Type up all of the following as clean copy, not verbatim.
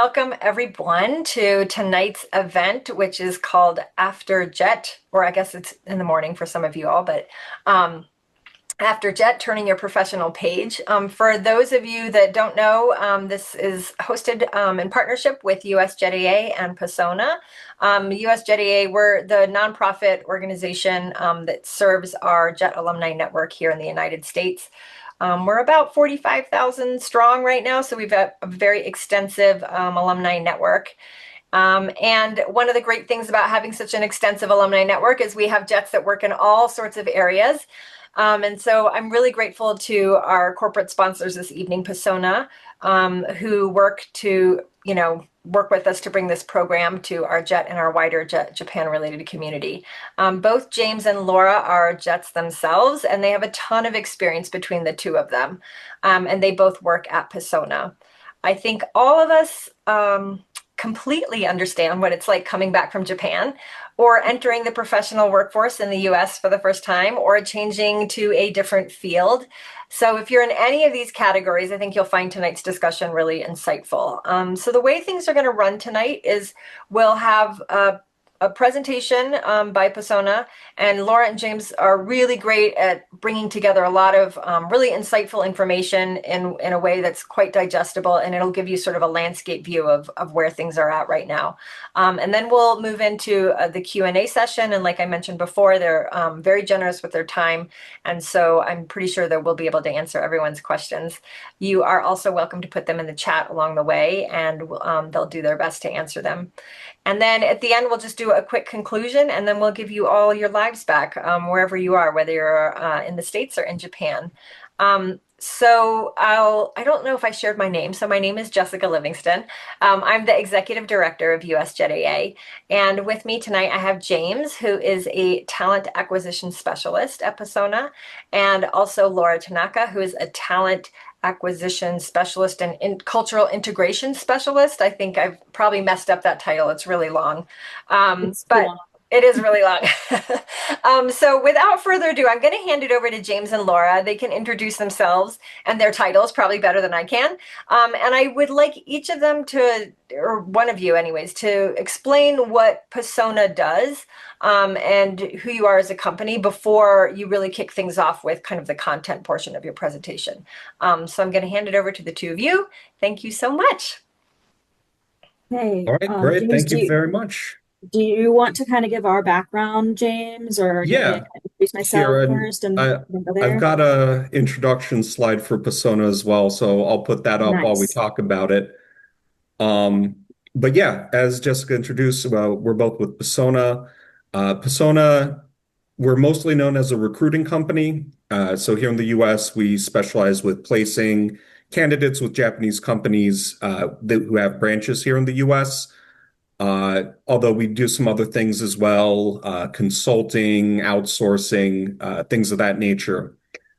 welcome everyone to tonight's event, which is called After Jet, or I guess it's in the morning for some of you all, but After Jet, Turning Your Professional Page. For those of you that don't know, this is hosted in partnership with US Jet AA and Pasona. US Jet AA, we're the nonprofit organization that serves our Jet alumni network here in the United States. We're about 45,000 strong right now, so we've got a very extensive alumni network. And one of the great things about having such an extensive alumni network is we have Jets that work in all sorts of areas. And so I'm really grateful to our corporate sponsors this evening, Pasona, who work to, work with us to bring this program to our Jet and our wider Jet Japan related community. Both James and Laura are Jets themselves, and they have a ton of experience between the two of them. And they both work at Pasona. I think all of us completely understand what it's like coming back from Japan or entering the professional workforce in the US for the first time or changing to a different field. So if you're in any of these categories, I think you'll find tonight's discussion really insightful. So the way things are going to run tonight is we'll have a presentation by Pasona, and Laura and James are really great at bringing together a lot of really insightful information in a way that's quite digestible, and it'll give you sort of a landscape view of where things are at right now. And then we'll move into the Q&A session, and like I mentioned before, they're very generous with their time, and so I'm pretty sure that we'll be able to answer everyone's questions. You are also welcome to put them in the chat along the way, and they'll do their best to answer them. And then at the end, we'll just do a quick conclusion, and then we'll give you all your lives back wherever you are, whether you're in the States or in Japan. So I don't know if I shared my name. So my name is Jessica Livingston. I'm the Executive Director of US Jet AA. And with me tonight, I have James, who is a Talent Acquisition Specialist at Pasona, and also Laura Tanaka, who is a Talent Acquisition Specialist and Cultural Integration Specialist. I think I've probably messed up that title. It's really long. But it is really long. So without further ado, I'm going to hand it over to James and Laura. They can introduce themselves and their titles probably better than I can. And I would like each of them to, or one of you anyways, to explain what Pasona does and who you are as a company before you really kick things off with kind of the content portion of your presentation. So I'm going to hand it over to the two of you. Thank you so much. Hey, All right, great. James, Thank you very much. do you want to kind of give our background, James, or do you want me to Yeah, kind of introduce myself here, and first and then go I've there? got a introduction slide for Persona as well, so I'll put that up while we Nice. talk about it. Um, but yeah, as Jessica introduced, we're both with Persona. Persona, we're mostly known as a recruiting company. So here in the US, we specialize with placing candidates with Japanese companies who have branches here in the US. Although we do some other things as well, consulting, outsourcing, things of that nature.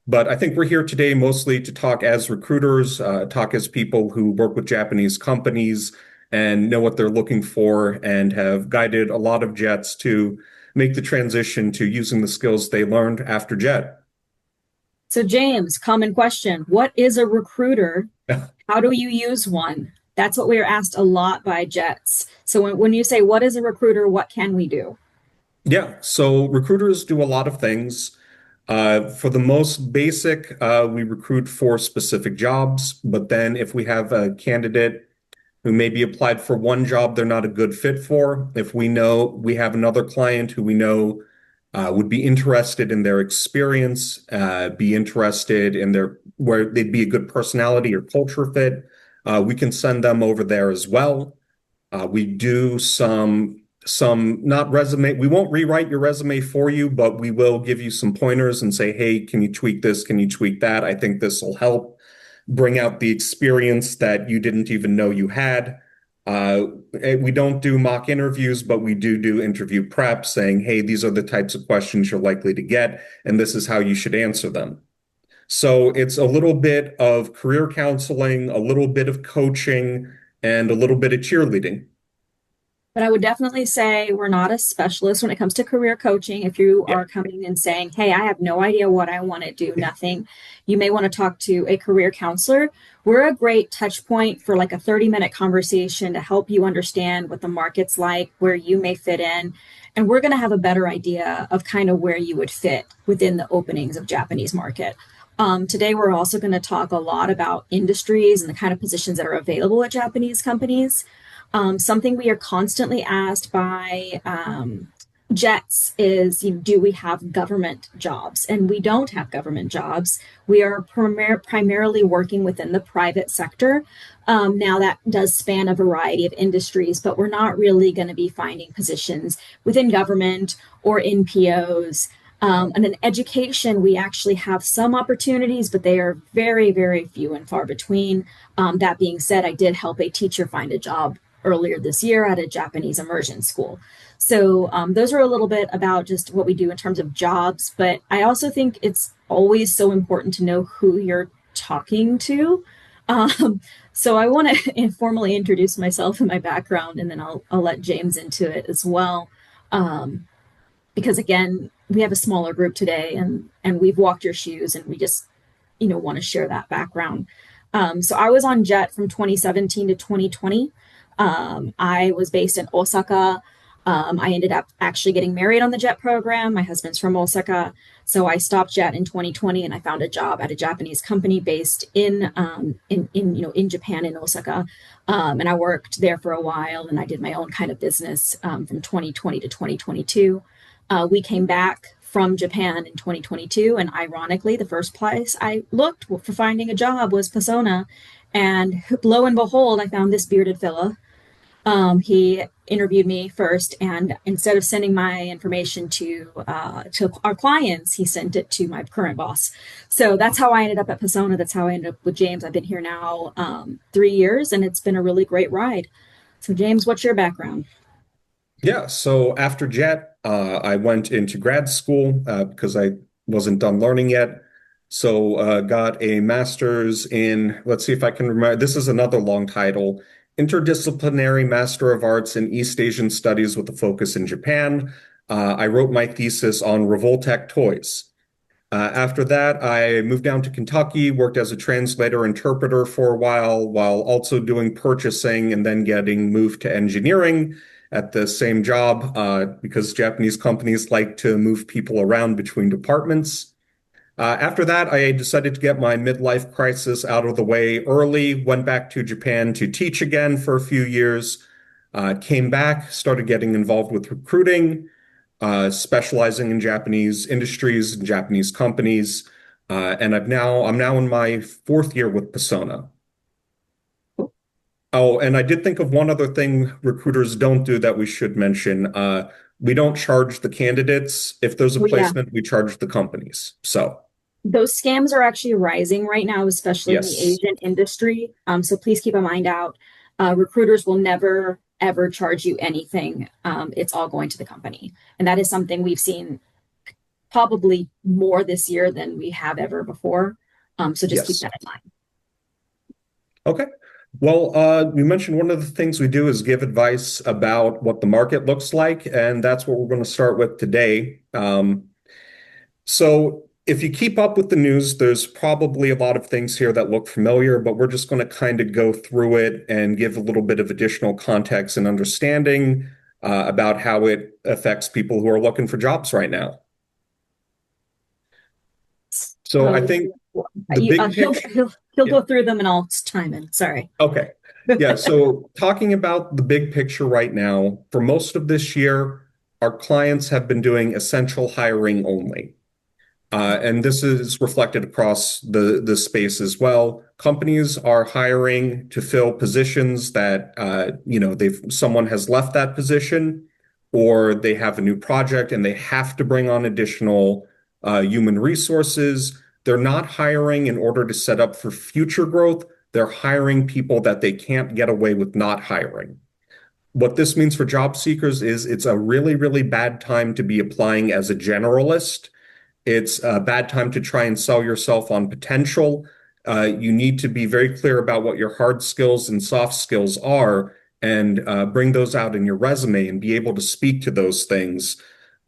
But I think we're here today mostly to talk as recruiters, talk as people who work with Japanese companies and know what they're looking for and have guided a lot of Jets to make the transition to using the skills they learned after Jet. So, James, common question. What is a recruiter? How do you use one? That's what we are asked a lot by Jets. So when you say, what is a recruiter, what can we do? Yeah, so recruiters do a lot of things. For the most basic, we recruit for specific jobs, but then if we have a candidate who maybe applied for one job they're not a good fit for, if we know we have another client who we know would be interested in their experience, be interested in where they'd be a good personality or culture fit, we can send them over there as well. We do some not resume. We won't rewrite your resume for you, but we will give you some pointers and say, hey, can you tweak this? Can you tweak that? I think this will help bring out the experience that you didn't even know you had. We don't do mock interviews, but we do interview prep saying, hey, these are the types of questions you're likely to get, and this is how you should answer them. So it's a little bit of career counseling, a little bit of coaching, and a little bit of cheerleading. But I would definitely say we're not a specialist when it comes to career coaching. If you Yeah. are coming and saying, hey, I have no idea what I want to do, nothing, you may want to talk to a career counselor. We're a great touch point for like a 30-minute conversation to help you understand what the market's like, where you may fit in. And we're going to have a better idea of kind of where you would fit within the openings of Japanese market. Today, we're also going to talk a lot about industries and the kind of positions that are available at Japanese companies. Something we are constantly asked by Jets is, do we have government jobs? And we don't have government jobs. We are primarily working within the private sector. Now, that does span a variety of industries, but we're not really going to be finding positions within government or NPOs. And in education, we actually have some opportunities, but they are very, very few and far between. That being said, I did help a teacher find a job earlier this year at a Japanese immersion school. So those are a little bit about just what we do in terms of jobs. But I also think it's always so important to know who you're talking to. Um, so I want to informally introduce myself and my background, and then I'll let James into it as well. Um, because again, we have a smaller group today, and we've walked your shoes, and we just want to share that background. So I was on Jet from 2017 to 2020. I was based in Osaka. I ended up actually getting married on the Jet program. My husband's from Osaka, so I stopped Jet in 2020, and I found a job at a Japanese company based in Japan, in Osaka. And I worked there for a while, and I did my own kind of business from 2020 to 2022. We came back from Japan in 2022, and ironically, the first place I looked for finding a job was Pasona, and lo and behold, I found this bearded fella. He interviewed me first, and instead of sending my information to our clients, he sent it to my current boss. So that's how I ended up at Pasona. That's how I ended up with James. I've been here now 3 years, and it's been a really great ride. So, James, what's your background? Yeah, so after JET, I went into grad school because I wasn't done learning yet. So got a master's in, let's see if I can remember, this is another long title, Interdisciplinary Master of Arts in East Asian Studies with a focus in Japan. I wrote my thesis on Revoltech toys. After that, I moved down to Kentucky, worked as a translator interpreter for a while also doing purchasing and then getting moved to engineering at the same job because Japanese companies like to move people around between departments. After that, I decided to get my midlife crisis out of the way early, went back to Japan to teach again for a few years, came back, started getting involved with recruiting, specializing in Japanese industries and Japanese companies. And I'm now in my fourth year with Pasona. Oh, and I did think of one other thing recruiters don't do that we should mention. We don't charge the candidates. If there's a Well, yeah, placement, we charge the companies. So, those scams are actually rising right now, especially in the yes, Asian industry. So please keep a mind out. Recruiters will never, ever charge you anything. It's all going to the company. And that is something we've seen probably more this year than we have ever before. So just keep yes. that in mind. Okay. Well, you mentioned one of the things we do is give advice about what the market looks like, and that's what we're going to start with today. So if you keep up with the news, there's probably a lot of things here that look familiar, but we're just going to kind of go through it and give a little bit of additional context and understanding about how it affects people who are looking for jobs right now. So I So think the big picture. he'll go through them and I'll chime in. Sorry. Okay. Yeah. So talking about the big picture right now, for most of this year, our clients have been doing essential hiring only. And this is reflected across the space as well. Companies are hiring to fill positions that someone has left that position, or they have a new project and they have to bring on additional human resources. They're not hiring in order to set up for future growth. They're hiring people that they can't get away with not hiring. What this means for job seekers is it's a really, really bad time to be applying as a generalist. It's a bad time to try and sell yourself on potential. You need to be very clear about what your hard skills and soft skills are and bring those out in your resume and be able to speak to those things,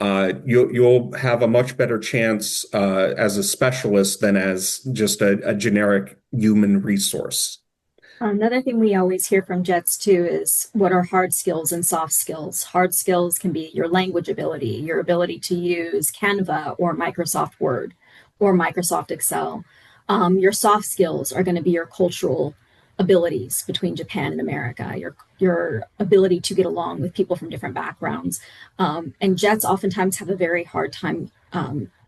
you'll have a much better chance as a specialist than as just a generic human resource. Another thing we always hear from Jets too is what are hard skills and soft skills. Hard skills can be your language ability, your ability to use Canva or Microsoft Word or Microsoft Excel. Your soft skills are going to be your cultural abilities between Japan and America, your ability to get along with people from different backgrounds. And Jets oftentimes have a very hard time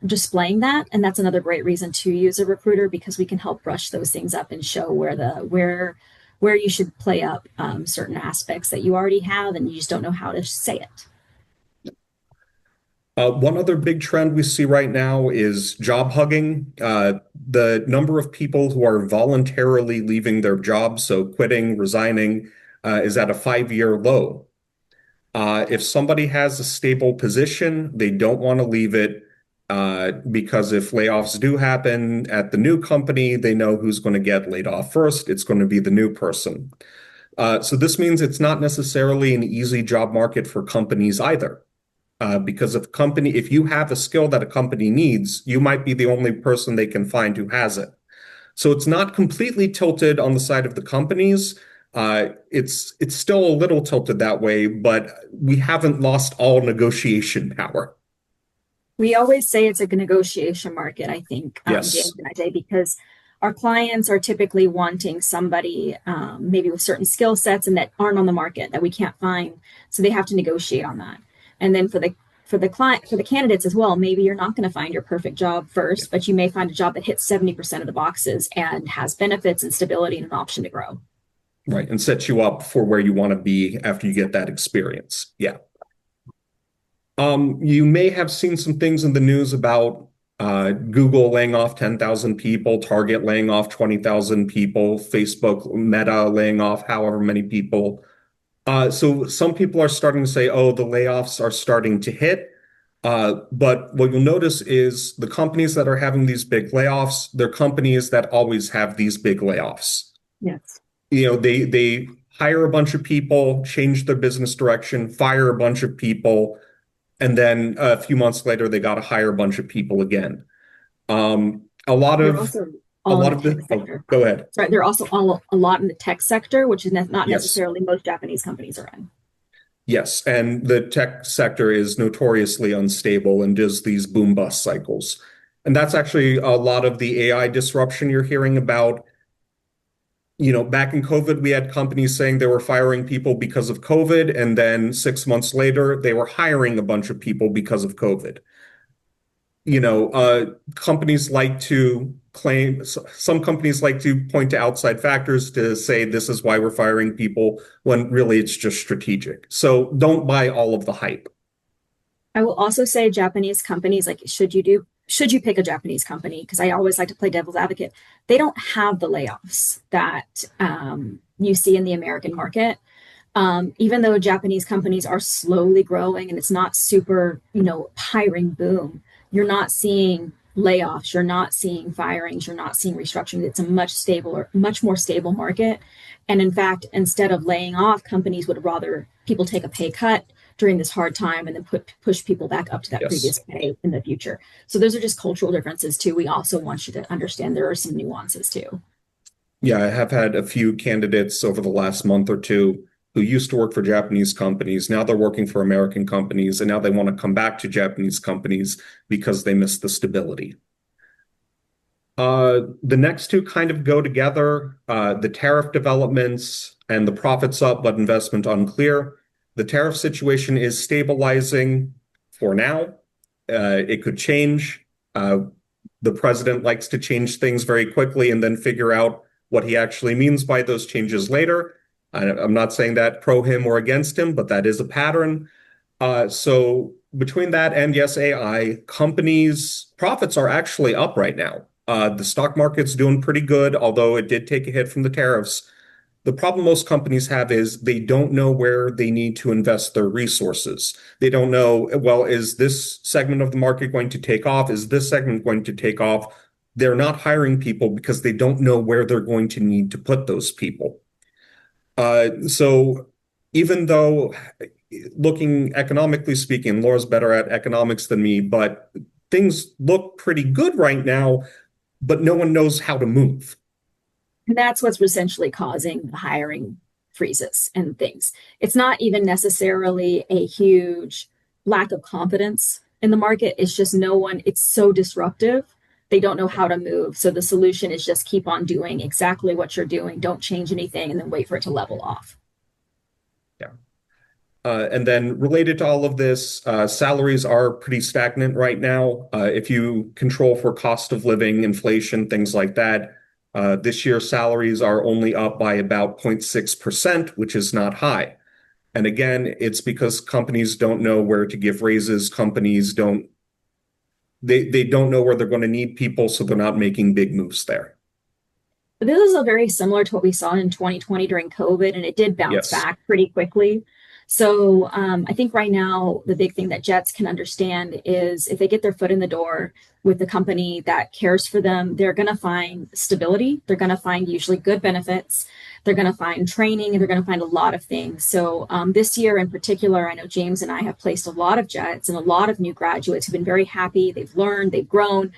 displaying that, and that's another great reason to use a recruiter, because we can help brush those things up and show where you should play up certain aspects that you already have and you just don't know how to say it. One other big trend we see right now is job hugging. The number of people who are voluntarily leaving their jobs, so quitting, resigning, is at a 5-year low. If somebody has a stable position, they don't want to leave it because if layoffs do happen at the new company, they know who's going to get laid off first. It's going to be the new person. So this means it's not necessarily an easy job market for companies either. Because if you have a skill that a company needs, you might be the only person they can find who has it. So it's not completely tilted on the side of the companies. It's still a little tilted that way, but we haven't lost all negotiation power. We always say it's a negotiation market, I think, Yes. James and I say, because our clients are typically wanting somebody maybe with certain skill sets and that aren't on the market that we can't find. So they have to negotiate on that. And then for the client, for the candidates as well, maybe you're not going to find your perfect job first, but you may find a job that hits 70% of the boxes and has benefits and stability and an option to grow. Right, and sets you up for where you want to be after you get that experience. Yeah. You may have seen some things in the news about Google laying off 10,000 people, Target laying off 20,000 people, Facebook, Meta laying off however many people. So some people are starting to say, oh, the layoffs are starting to hit. But what you'll notice is the companies that are having these big layoffs, they're companies that always have these big layoffs. Yes. They hire a bunch of people, change their business direction, fire a bunch of people, and then a few months later, they got to hire a bunch of people again. A lot They're of also all in the tech sector. go ahead. Sorry, they're also a lot in the tech sector, which is not Yes. necessarily most Japanese companies are in. Yes, and the tech sector is notoriously unstable and does these boom bust cycles. And that's actually a lot of the AI disruption you're hearing about. Back in COVID, we had companies saying they were firing people because of COVID, and then 6 months later, they were hiring a bunch of people because of COVID. Companies like to claim, some companies like to point to outside factors to say this is why we're firing people, when really it's just strategic. So don't buy all of the hype. I will also say Japanese companies, like should you pick a Japanese company? Because I always like to play devil's advocate. They don't have the layoffs that you see in the American market. Even though Japanese companies are slowly growing and it's not super, hiring boom, you're not seeing layoffs, you're not seeing firings, you're not seeing restructuring. It's a much more stable market. And in fact, instead of laying off, companies would rather people take a pay cut during this hard time and then push people back up to that Yes. previous pay in the future. So those are just cultural differences too. We also want you to understand there are some nuances too. Yeah, I have had a few candidates over the last month or two who used to work for Japanese companies. Now they're working for American companies, and now they want to come back to Japanese companies because they miss the stability. The next two kind of go together, the tariff developments and the profits up, but investment unclear. The tariff situation is stabilizing for now. It could change. The president likes to change things very quickly and then figure out what he actually means by those changes later. I'm not saying that pro him or against him, but that is a pattern. So between that and yes, AI, companies' profits are actually up right now. The stock market's doing pretty good, although it did take a hit from the tariffs. The problem most companies have is they don't know where they need to invest their resources. They don't know, well, is this segment of the market going to take off? Is this segment going to take off? They're not hiring people because they don't know where they're going to need to put those people. So even though looking economically speaking, Laura's better at economics than me, but things look pretty good right now, but no one knows how to move. And that's what's essentially causing the hiring freezes and things. It's not even necessarily a huge lack of confidence in the market. It's just no one, it's so disruptive. They don't know how to move. So the solution is just keep on doing exactly what you're doing. Don't change anything and then wait for it to level off. Yeah. And then related to all of this, salaries are pretty stagnant right now. If you control for cost of living, inflation, things like that, this year salaries are only up by about 0.6%, which is not high. And again, it's because companies don't know where to give raises. Companies don't they don't know where they're going to need people, so they're not making big moves there. But this is a very similar to what we saw in 2020 during COVID, and it did bounce Yes. back pretty quickly. So I think right now the big thing that Jets can understand is if they get their foot in the door with the company that cares for them, they're going to find stability. They're going to find usually good benefits. They're going to find training, and they're going to find a lot of things. So this year in particular, I know James and I have placed a lot of Jets and a lot of new graduates who've been very happy. They've learned, they've grown.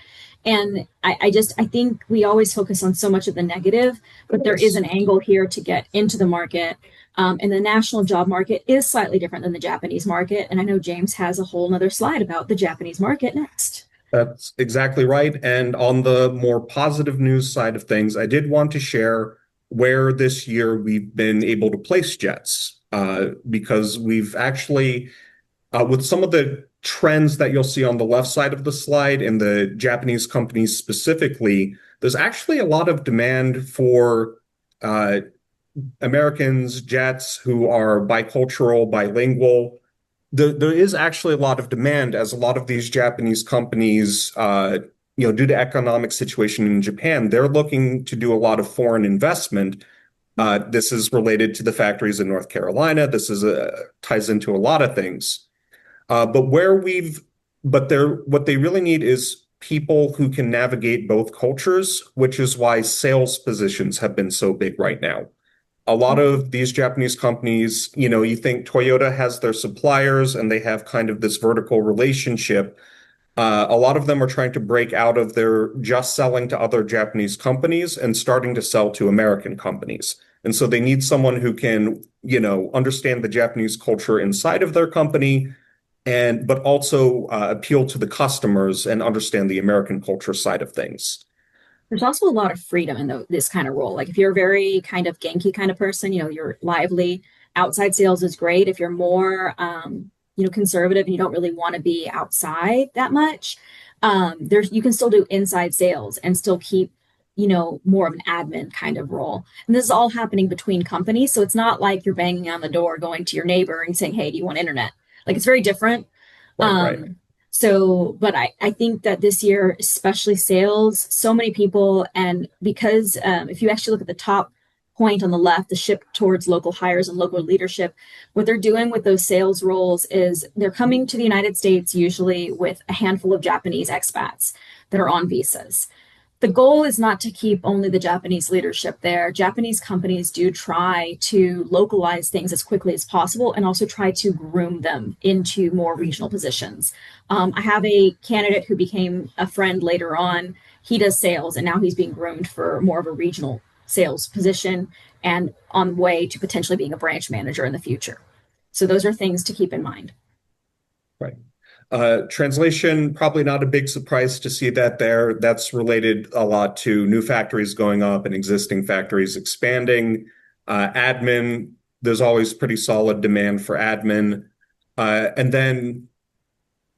And I think we always focus on so much of the negative, but there is Yes. an angle here to get into the market. And the national job market is slightly different than the Japanese market. And I know James has a whole nother slide about the Japanese market next. That's exactly right. And on the more positive news side of things, I did want to share where this year we've been able to place jets, because we've actually, with some of the trends that you'll see on the left side of the slide in the Japanese companies specifically, there's actually a lot of demand for uh, Americans, Jets who are bicultural, bilingual. There is actually a lot of demand as a lot of these Japanese companies, due to economic situation in Japan, they're looking to do a lot of foreign investment. This is related to the factories in North Carolina. This is ties into a lot of things. But where we've, but they're what they really need is people who can navigate both cultures, which is why sales positions have been so big right now. A lot of these Japanese companies, you think Toyota has their suppliers and they have kind of this vertical relationship. A lot of them are trying to break out of their just selling to other Japanese companies and starting to sell to American companies. And so they need someone who can, understand the Japanese culture inside of their company but also appeal to the customers and understand the American culture side of things. There's also a lot of freedom in this kind of role. Like if you're a very kind of Genki kind of person, you're lively. Outside sales is great. If you're more, conservative and you don't really want to be outside that much, there's you can still do inside sales and still keep, more of an admin kind of role. And this is all happening between companies, so it's not like you're banging on the door, going to your neighbor and saying, "Hey, do you want internet?" Like it's very different. Right. But I think that this year, especially sales, so many people, and because if you actually look at the top point on the left, the shift towards local hires and local leadership, what they're doing with those sales roles is they're coming to the United States usually with a handful of Japanese expats that are on visas. The goal is not to keep only the Japanese leadership there. Japanese companies do try to localize things as quickly as possible and also try to groom them into more regional positions. I have a candidate who became a friend later on. He does sales and now he's being groomed for more of a regional sales position and on the way to potentially being a branch manager in the future. So those are things to keep in mind. Right. Translation, probably not a big surprise to see that there. That's related a lot to new factories going up and existing factories expanding. Admin, there's always pretty solid demand for admin. And then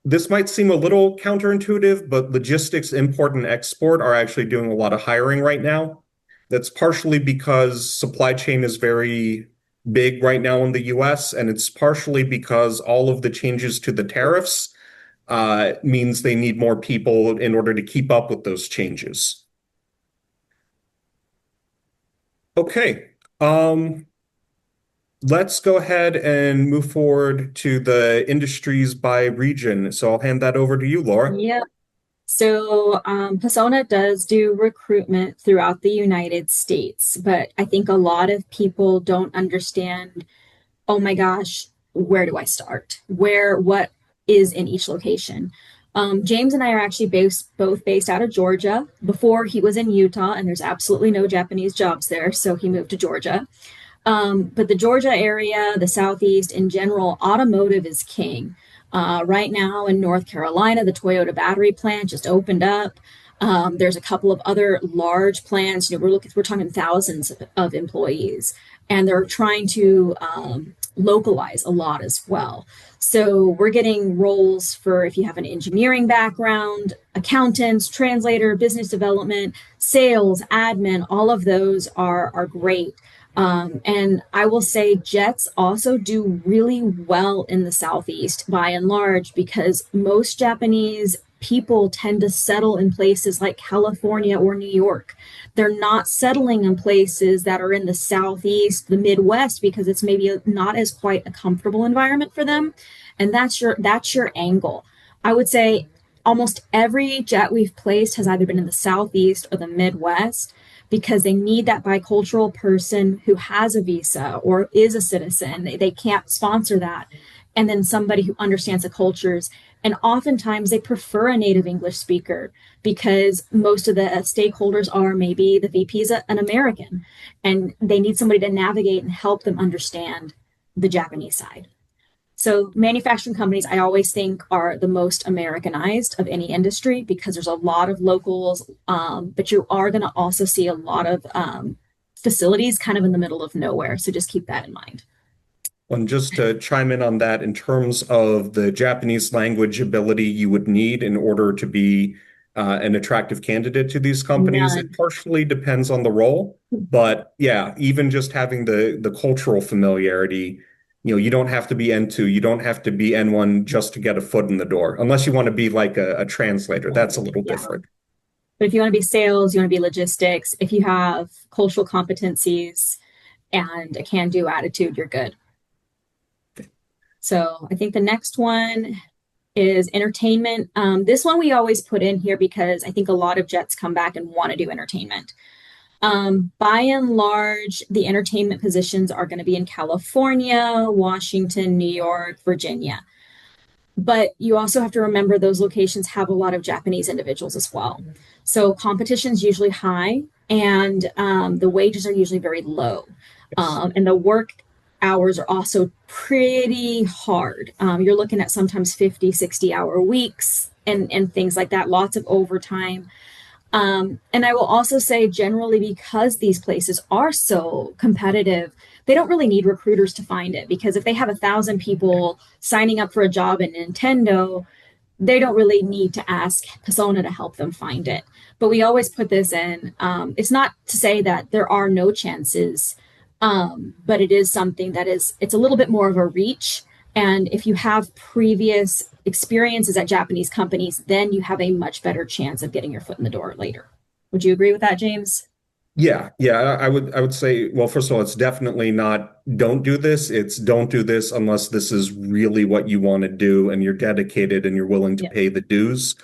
this might seem a little counterintuitive, but logistics, import, and export are actually doing a lot of hiring right now. That's partially because supply chain is very big right now in the US, and it's partially because all of the changes to the tariffs means they need more people in order to keep up with those changes. Okay, let's go ahead and move forward to the industries by region. So I'll hand that over to you, Laura. Yeah. So Pasona does do recruitment throughout the United States, but I think a lot of people don't understand oh my gosh, where do I start? What is in each location? James and I are actually both based out of Georgia. Before he was in Utah, and there's absolutely no Japanese jobs there, so he moved to Georgia. But the Georgia area, the Southeast in general, automotive is king. Right now in North Carolina, the Toyota battery plant just opened up. There's a couple of other large plants. We're talking thousands of employees, and they're trying to localize a lot as well. So we're getting roles for if you have an engineering background, accountants, translator, business development, sales, admin. All of those are great. And I will say Jets also do really well in the Southeast by and large because most Japanese people tend to settle in places like California or New York. They're not settling in places that are in the Southeast, the Midwest, because it's maybe not as quite a comfortable environment for them. And that's your angle. I would say almost every jet we've placed has either been in the Southeast or the Midwest because they need that bicultural person who has a visa or is a citizen. They can't sponsor that. And then somebody who understands the cultures. And oftentimes they prefer a native English speaker because most of the stakeholders are maybe the VP is an American and they need somebody to navigate and help them understand the Japanese side. So manufacturing companies, I always think are the most Americanized of any industry because there's a lot of locals, but you are going to also see a lot of facilities kind of in the middle of nowhere. So just keep that in mind. And just to chime in on that, in terms of the Japanese language ability you would need in order to be an attractive candidate to these companies, None. it partially depends on the role. But yeah, even just having the cultural familiarity, you don't have to be N2, you don't have to be N1 just to get a foot in the door, unless you want to be like a translator. That's a little different. But if you want to be sales, you want to be logistics, if you have cultural competencies and a can-do attitude, you're good. So I think the next one is entertainment. This one we always put in here because I think a lot of jets come back and want to do entertainment. By and large, the entertainment positions are going to be in California, Washington, New York, Virginia. But you also have to remember those locations have a lot of Japanese individuals as well. So competition is usually high and the wages are usually very low. And the work hours are also pretty hard. You're looking at sometimes 50, 60-hour weeks and things like that, lots of overtime. And I will also say generally because these places are so competitive, they don't really need recruiters to find it because if they have 1,000 people signing up for a job in Nintendo, they don't really need to ask Pasona to help them find it. But we always put this in. It's not to say that there are no chances, but it is something that it's a little bit more of a reach. And if you have previous experiences at Japanese companies, then you have a much better chance of getting your foot in the door later. Would you agree with that, James? Yeah, I would say, well, first of all, it's definitely not don't do this. It's don't do this unless this is really what you want to do and you're dedicated and you're willing to pay the dues.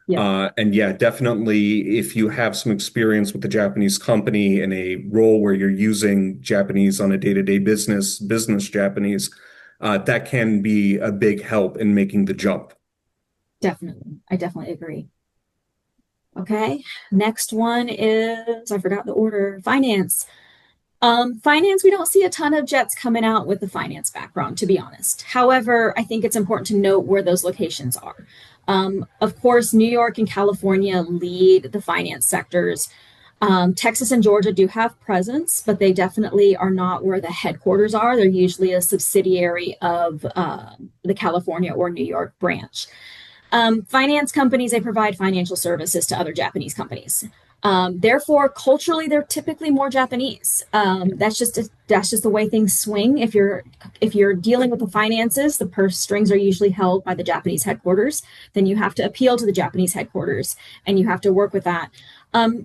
And yeah, definitely if you have some experience with the Japanese company in a role where you're using Japanese on a day-to-day business Japanese, that can be a big help in making the jump. Definitely. I definitely agree. Okay. Next one is, I forgot the order, finance. Finance, we don't see a ton of jets coming out with the finance background, to be honest. However, I think it's important to note where those locations are. Of course, New York and California lead the finance sectors. Texas and Georgia do have presence, but they definitely are not where the headquarters are. They're usually a subsidiary of the California or New York branch. Finance companies, they provide financial services to other Japanese companies. Therefore, culturally, they're typically more Japanese. That's just the way things swing. If you're dealing with the finances, the purse strings are usually held by the Japanese headquarters. Then you have to appeal to the Japanese headquarters, and you have to work with that.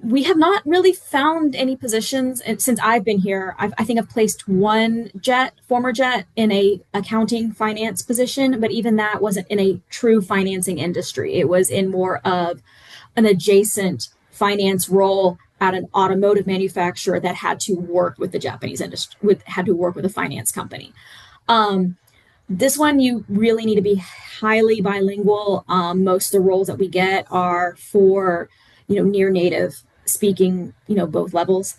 We have not really found any positions since I've been here. I think I've placed one former jet in a accounting finance position, but even that wasn't in a true financing industry. It was in more of an adjacent finance role at an automotive manufacturer that had to work with the Japanese industry, had to work with a finance company. This one, you really need to be highly bilingual. Most of the roles that we get are for, near native speaking, both levels.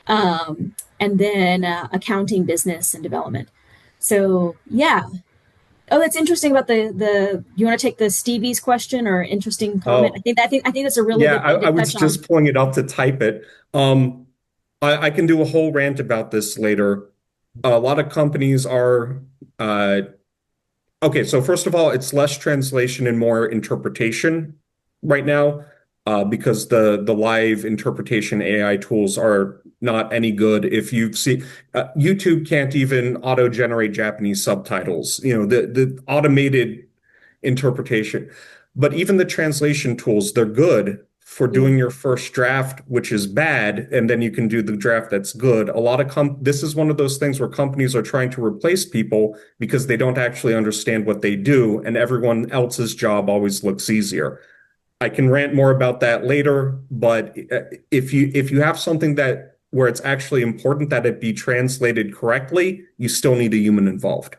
And then accounting, business, and development. So yeah. Oh, that's interesting about the. You want to take the Stevie's question or interesting comment? Oh, I think that's a really yeah, good thing to I was touch on. just pulling it up to type it. I can do a whole rant about this later. A lot of companies are uh, okay, so first of all, it's less translation and more interpretation right now, because the live interpretation AI tools are not any good. If you see, YouTube can't even auto-generate Japanese subtitles. The automated interpretation. But even the translation tools, they're good for Yeah. doing your first draft, which is bad, and then you can do the draft that's good. A lot of this is one of those things where companies are trying to replace people because they don't actually understand what they do, and everyone else's job always looks easier. I can rant more about that later, but if you have something that where it's actually important that it be translated correctly, you still need a human involved.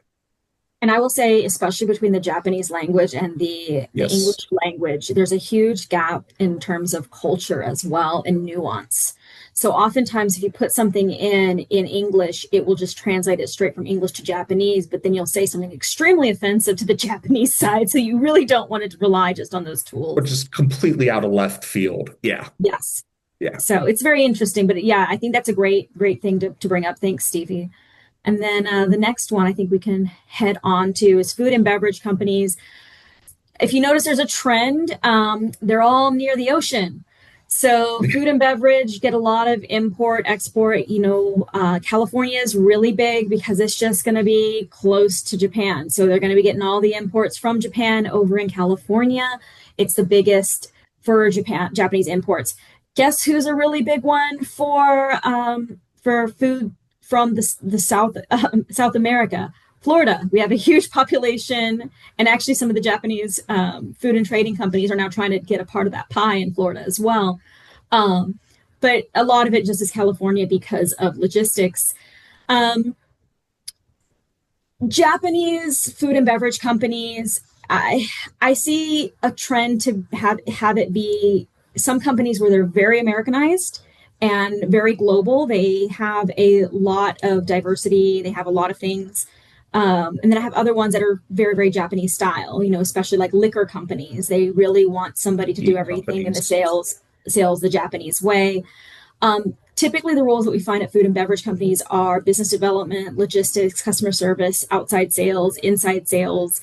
And I will say, especially between the Japanese language and the Yes. English language, there's a huge gap in terms of culture as well and nuance. So oftentimes, if you put something in English, it will just translate it straight from English to Japanese, but then you'll say something extremely offensive to the Japanese side. So you really don't want to rely just on those tools. Which is completely out of left field. Yeah. Yes. Yeah. So it's very interesting, but yeah, I think that's a great thing to bring up. Thanks, Stevie. And then the next one I think we can head on to is food and beverage companies. If you notice, there's a trend. They're all near the ocean. So food and beverage get a lot of import, export. California is really big because it's just going to be close to Japan. So they're going to be getting all the imports from Japan over in California. It's the biggest for Japanese imports. Guess who's a really big one for food from the South America? Florida. We have a huge population, and actually, some of the Japanese food and trading companies are now trying to get a part of that pie in Florida as well. Um, but a lot of it just is California because of logistics. Um, Japanese food and beverage companies, I see a trend to have it be some companies where they're very Americanized and very global. They have a lot of diversity. They have a lot of things. And then I have other ones that are very, very Japanese style, especially like liquor companies. They really want somebody to do Meat everything in the companies. sales the Japanese way. Typically, the roles that we find at food and beverage companies are business development, logistics, customer service, outside sales, inside sales.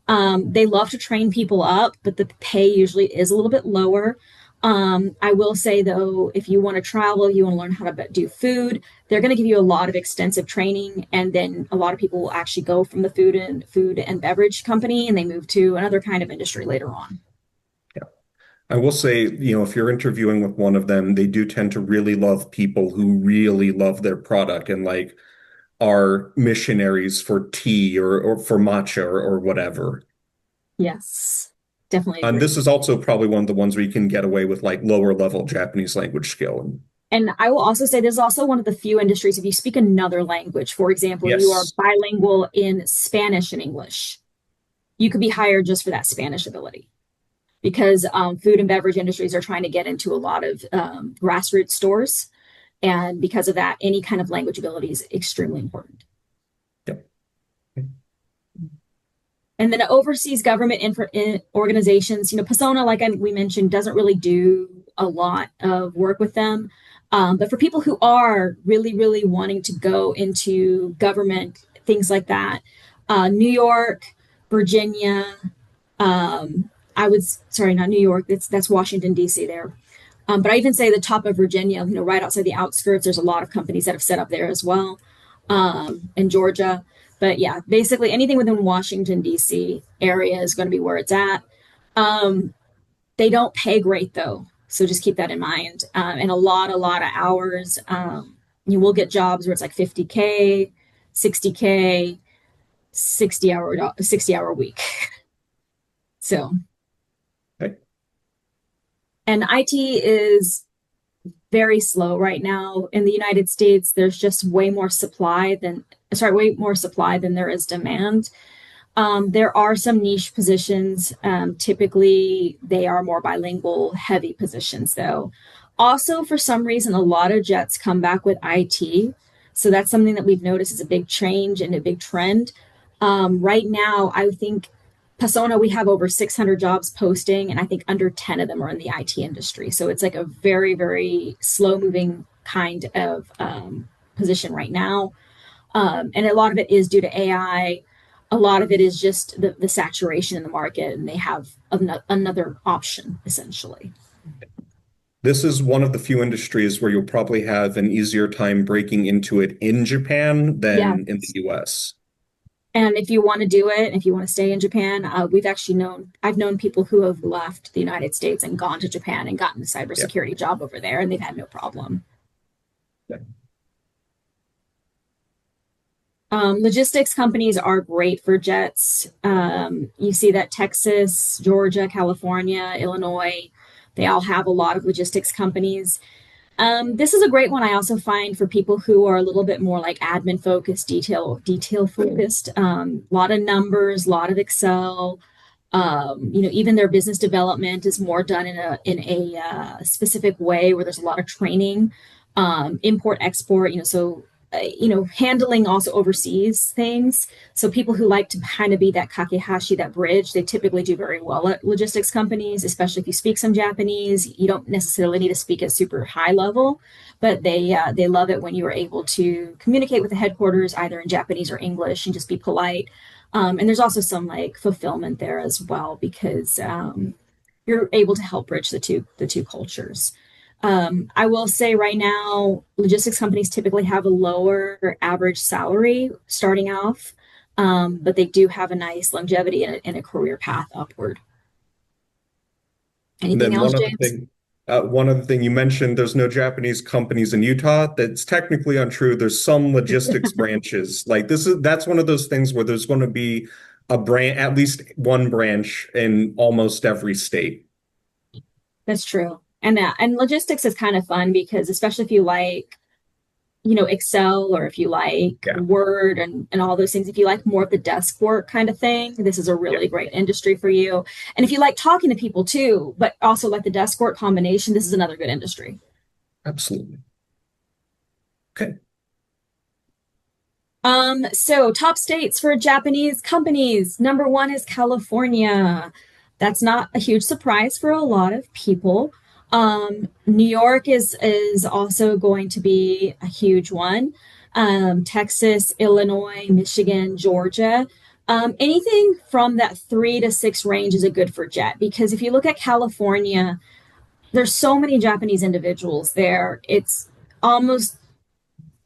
They love to train people up, but the pay usually is a little bit lower. I will say though, if you want to travel, you want to learn how to do food, they're going to give you a lot of extensive training, and then a lot of people will actually go from the food and beverage company and they move to another kind of industry later on. Yeah. I will say, if you're interviewing with one of them, they do tend to really love people who really love their product and like are missionaries for tea or for matcha or whatever. Yes, definitely And agree. this is also probably one of the ones where you can get away with like lower level Japanese language skill. And I will also say this is also one of the few industries, if you speak another language, for example, you are Yes. bilingual in Spanish and English, you could be hired just for that Spanish ability because food and beverage industries are trying to get into a lot of grassroots stores. And because of that, any kind of language ability is extremely important. Yep. And then overseas government organizations, Pasona, like we mentioned, doesn't really do a lot of work with them. But for people who are really, really wanting to go into government, things like that, New York, Virginia, I would, sorry, not New York, that's Washington, D.C. there. But I even say the top of Virginia, right outside the outskirts, there's a lot of companies that have set up there as well, in Georgia. But yeah, basically anything within Washington, D.C. area is going to be where it's at. They don't pay great though. So just keep that in mind. And a lot of hours. You will get jobs where it's like 50K, 60K, 60 hour week. So, Okay. and IT is very slow right now. In the United States, there's just way more supply than there is demand. There are some niche positions. Typically, they are more bilingual, heavy positions, though. Also, for some reason, a lot of jets come back with IT. So that's something that we've noticed is a big change and a big trend. Right now, I think Pasona, we have over 600 jobs posting, and I think under 10 of them are in the IT industry. So it's like a very, very slow moving kind of position right now. And a lot of it is due to AI. A lot of it is just the saturation in the market, and they have another option essentially. This is one of the few industries where you'll probably have an easier time breaking into it in Japan Yeah. than in the US. And if you want to do it, if you want to stay in Japan, I've known people who have left the United States and gone to Japan and gotten a Yeah. cybersecurity job over there, and they've had no problem. Yeah. Logistics companies are great for jets. You see that Texas, Georgia, California, Illinois, they all have a lot of logistics companies. This is a great one I also find for people who are a little bit more like admin focused, detail focused. A lot of numbers, a lot of Excel. Even their business development is more done in a specific way where there's a lot of training, import export. Handling also overseas things. So people who like to kind of be that kakehashi, that bridge, they typically do very well at logistics companies, especially if you speak some Japanese. You don't necessarily need to speak at super high level, but they love it when you are able to communicate with the headquarters either in Japanese or English and just be polite. And there's also some like fulfillment there as well because you're able to help bridge the two cultures. I will say right now, logistics companies typically have a lower average salary starting off, but they do have a nice longevity and a career path upward. And Anything then else, James? one other thing you mentioned, there's no Japanese companies in Utah. That's technically untrue. There's some logistics branches. That's one of those things where there's going to be at least one branch in almost every state. That's true. And logistics is kind of fun because especially if you like Excel or if you like Yeah. Word and all those things, if you like more of the desk work kind of thing, this is a Yeah, really great industry for you. And if you like talking to people too, but also like the desk work combination, this is another good industry. absolutely. Okay. So top states for Japanese companies. Number one is California. That's not a huge surprise for a lot of people. New York is also going to be a huge one. Texas, Illinois, Michigan, Georgia. Anything from that 3 to 6 range is a good for jet because if you look at California, there's so many Japanese individuals there. It's almost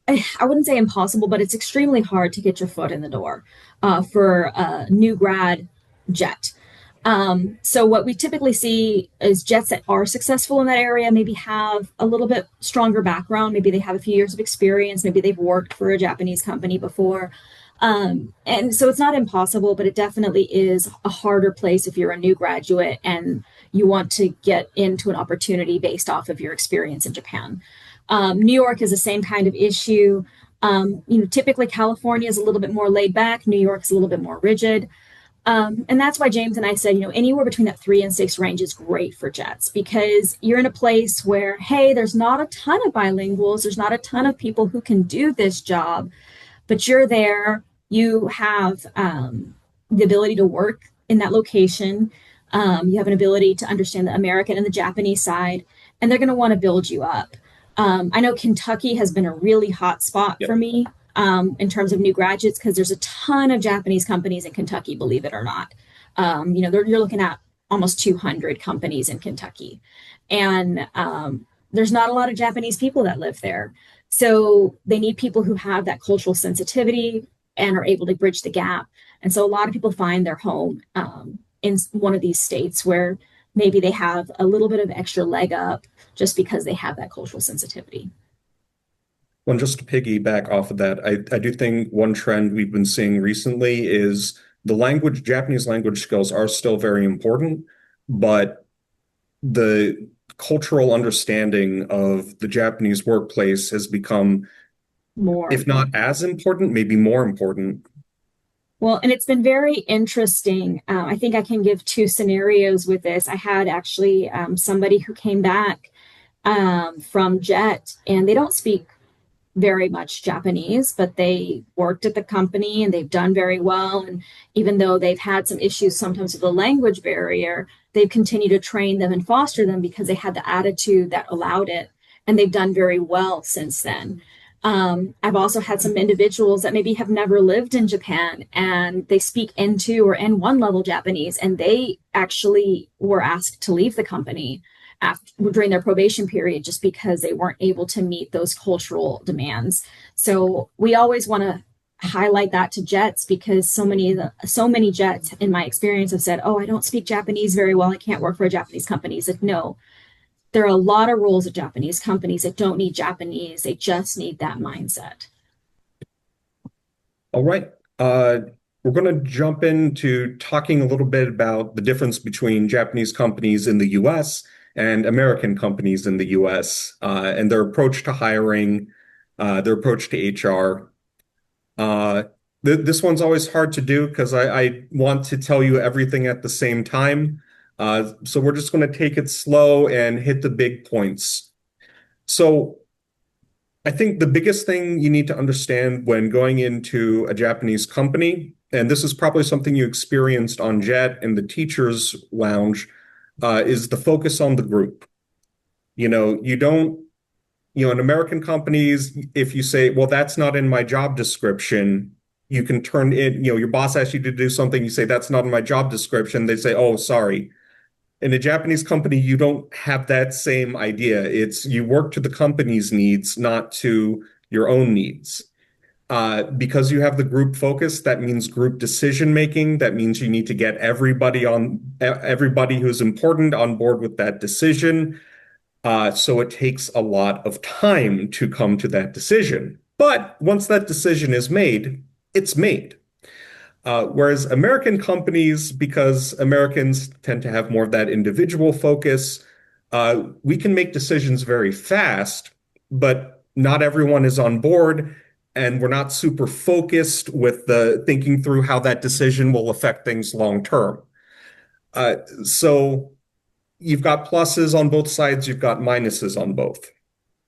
I wouldn't say impossible, but it's extremely hard to get your foot in the door for a new grad jet. So what we typically see is jets that are successful in that area maybe have a little bit stronger background. Maybe they have a few years of experience. Maybe they've worked for a Japanese company before. And so it's not impossible, but it definitely is a harder place if you're a new graduate and you want to get into an opportunity based off of your experience in Japan. New York is the same kind of issue. Typically California is a little bit more laid back. New York is a little bit more rigid. And that's why James and I said, anywhere between that 3 and 6 range is great for jets because you're in a place where, hey, there's not a ton of bilinguals. There's not a ton of people who can do this job, but you're there. You have the ability to work in that location. You have an ability to understand the American and the Japanese side, and they're going to want to build you up. I know Kentucky has been a really hot spot Yep. for me in terms of new graduates because there's a ton of Japanese companies in Kentucky, believe it or not. You're looking at almost 200 companies in Kentucky. And there's not a lot of Japanese people that live there. So they need people who have that cultural sensitivity and are able to bridge the gap. And so a lot of people find their home in one of these states where maybe they have a little bit of extra leg up just because they have that cultural sensitivity. Well, just to piggyback off of that, I do think one trend we've been seeing recently is Japanese language skills are still very important, but the cultural understanding of the Japanese workplace has become, More. if not as important, maybe more important. Well, and it's been very interesting. I think I can give two scenarios with this. I had actually somebody who came back from Jet, and they don't speak very much Japanese, but they worked at the company and they've done very well. And even though they've had some issues sometimes with the language barrier, they've continued to train them and foster them because they had the attitude that allowed it. And they've done very well since then. I've also had some individuals that maybe have never lived in Japan and they speak N2 or N1 level Japanese, and they actually were asked to leave the company after, during their probation period, just because they weren't able to meet those cultural demands. So we always want to highlight that to Jets, because so many Jets in my experience have said, "Oh, I don't speak Japanese very well. I can't work for a Japanese company." It's like, no, there are a lot of roles at Japanese companies that don't need Japanese. They just need that mindset. All right. We're going to jump into talking a little bit about the difference between Japanese companies in the US and American companies in the US, and their approach to hiring, their approach to HR. This one's always hard to do because I want to tell you everything at the same time. So we're just going to take it slow and hit the big points. So I think the biggest thing you need to understand when going into a Japanese company, and this is probably something you experienced on Jet in the teachers' lounge, is the focus on the group. You don't, in American companies, if you say, well, that's not in my job description, you can turn in, your boss asks you to do something, you say, that's not in my job description. They say, oh, sorry. In a Japanese company, you don't have that same idea. It's you work to the company's needs, not to your own needs. Because you have the group focus, that means group decision making. That means you need to get everybody who's important on board with that decision. So it takes a lot of time to come to that decision. But once that decision is made, it's made. Whereas American companies, because Americans tend to have more of that individual focus, we can make decisions very fast, but not everyone is on board, and we're not super focused with the thinking through how that decision will affect things long term. So you've got pluses on both sides, you've got minuses on both.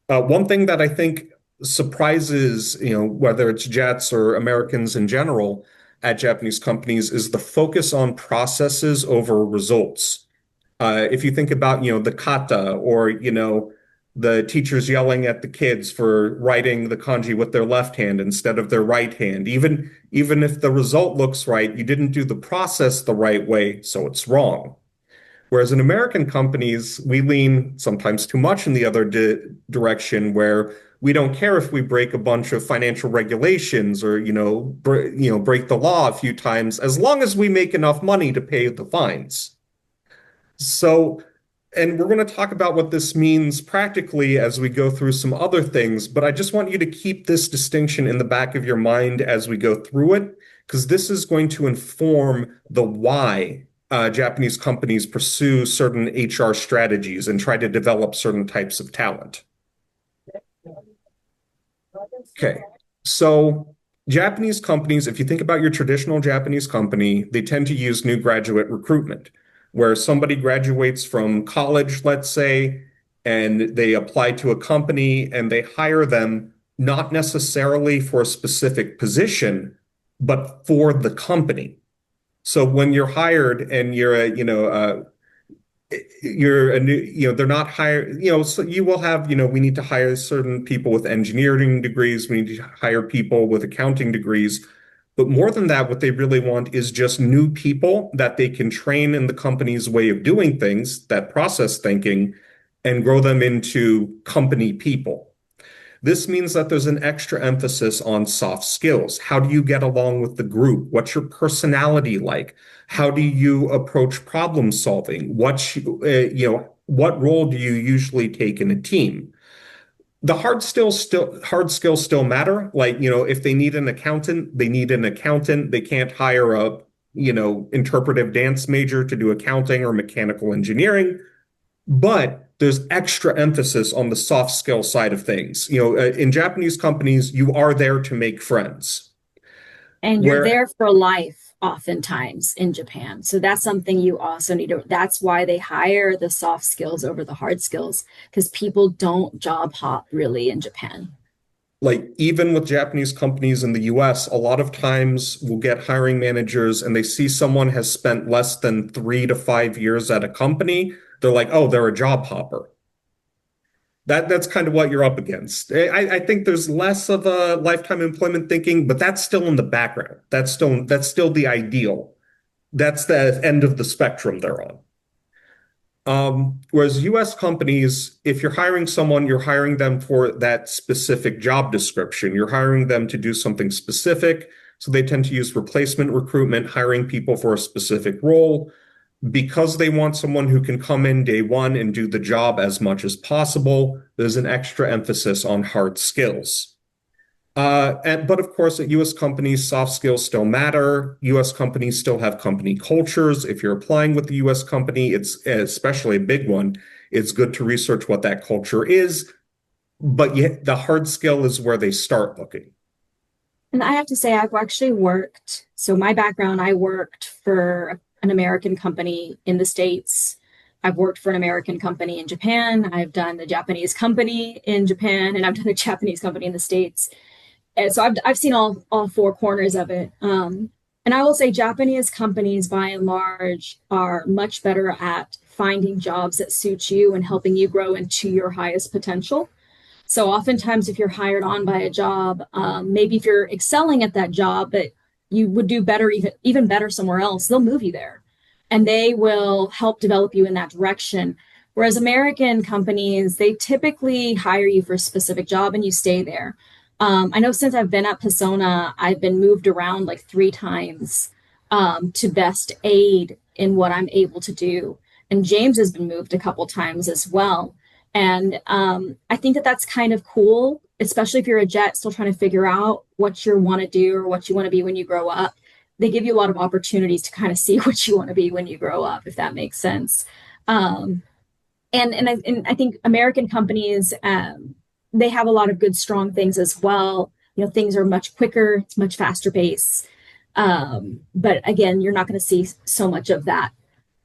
One thing that I think surprises, whether it's Jets or Americans in general at Japanese companies, is the focus on processes over results. If you think about, the kata, or, the teachers yelling at the kids for writing the kanji with their left hand instead of their right hand, even if the result looks right, you didn't do the process the right way, so it's wrong. Whereas in American companies, we lean sometimes too much in the other direction, where we don't care if we break a bunch of financial regulations or, break the law a few times, as long as we make enough money to pay the fines. So, and we're going to talk about what this means practically as we go through some other things, but I just want you to keep this distinction in the back of your mind as we go through it, because this is going to inform the why Japanese companies pursue certain HR strategies and try to develop certain types of talent. Okay, so Japanese companies, if you think about your traditional Japanese company, they tend to use new graduate recruitment, where somebody graduates from college, let's say, and they apply to a company and they hire them not necessarily for a specific position, but for the company. So when you're hired and you're a new, they're not hired, so you will have, we need to hire certain people with engineering degrees. We need to hire people with accounting degrees. But more than that, what they really want is just new people that they can train in the company's way of doing things, that process thinking, and grow them into company people. This means that there's an extra emphasis on soft skills. How do you get along with the group? What's your personality like? How do you approach problem solving? What role do you usually take in a team? The hard skills still matter. Like, if they need an accountant, they need an accountant. They can't hire a, interpretive dance major to do accounting or mechanical engineering. But there's extra emphasis on the soft skill side of things. In Japanese companies, you are there to make friends. And you're Where there for life oftentimes in Japan. So that's something you also need to, that's why they hire the soft skills over the hard skills, because people don't job hop really in Japan. like even with Japanese companies in the US, a lot of times we'll get hiring managers and they see someone has spent less than 3 to 5 years at a company. They're like, oh, they're a job hopper. That's kind of what you're up against. I think there's less of a lifetime employment thinking, but that's still in the background. That's still the ideal. That's the end of the spectrum they're on. Whereas US companies, if you're hiring someone, you're hiring them for that specific job description. You're hiring them to do something specific. So they tend to use replacement recruitment, hiring people for a specific role because they want someone who can come in day one and do the job as much as possible. There's an extra emphasis on hard skills. But of course, at US companies, soft skills still matter. US companies still have company cultures. If you're applying with the US company, it's especially a big one. It's good to research what that culture is. But yet the hard skill is where they start looking. And I have to say, I've actually worked. So, my background, I worked for an American company in the States. I've worked for an American company in Japan. I've done the Japanese company in Japan, and I've done a Japanese company in the States. And so I've seen all four corners of it. And I will say Japanese companies, by and large, are much better at finding jobs that suit you and helping you grow into your highest potential. So oftentimes, if you're hired on by a job, maybe if you're excelling at that job, but you would do better, even better somewhere else, they'll move you there, and they will help develop you in that direction. Whereas American companies, they typically hire you for a specific job and you stay there. I know since I've been at Pasona, I've been moved around like 3 times to best aid in what I'm able to do. And James has been moved a couple times as well. And I think that that's kind of cool, especially if you're a jet still trying to figure out what you want to do or what you want to be when you grow up. They give you a lot of opportunities to kind of see what you want to be when you grow up, if that makes sense. Um, and I think American companies, they have a lot of good, strong things as well. You know, things are much quicker, it's much faster pace. But again, you're not going to see so much of that,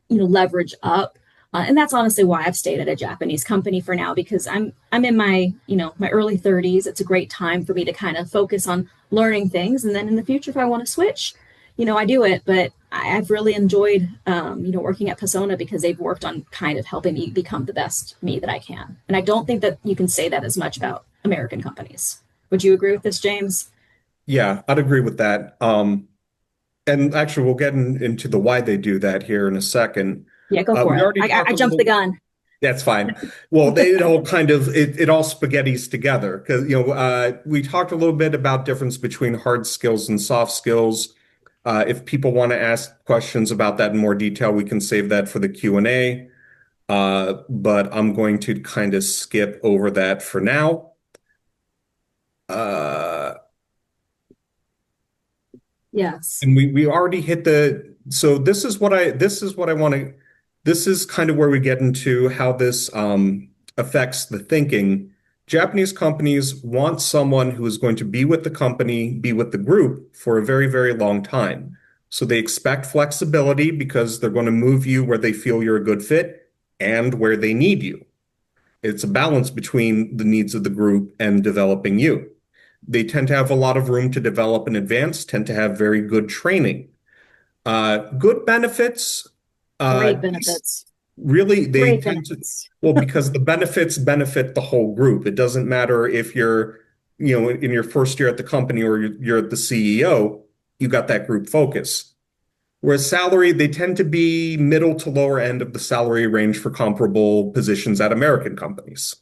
leverage up. And that's honestly why I've stayed at a Japanese company for now, because I'm in my, my early 30s. It's a great time for me to kind of focus on learning things. And then in the future, if I want to switch, I do it. But I've really enjoyed, working at Pasona because they've worked on kind of helping me become the best me that I can. And I don't think that you can say that as much about American companies. Would you agree with this, James? Yeah, I'd agree with that. And actually, we'll get into the why they do that here in a second. Yeah, go for We it. already talked I a jumped the little. gun. That's fine. Well, it all kind of it all spaghettis together because we talked a little bit about difference between hard skills and soft skills. If people want to ask questions about that in more detail, we can save that for the Q&A. But I'm going to kind of skip over that for now. Yes. And we already hit so this is what I want to, this is kind of where we get into how this affects the thinking. Japanese companies want someone who is going to be with the company, be with the group for a very, very long time. So they expect flexibility because they're going to move you where they feel you're a good fit and where they need you. It's a balance between the needs of the group and developing you. They tend to have a lot of room to develop and advance, tend to have very good training. Good benefits. Great benefits. Really, they Great tend to, benefits. well, because the benefits benefit the whole group. It doesn't matter if you're, in your first year at the company or you're the CEO, you got that group focus. Whereas salary, they tend to be middle to lower end of the salary range for comparable positions at American companies.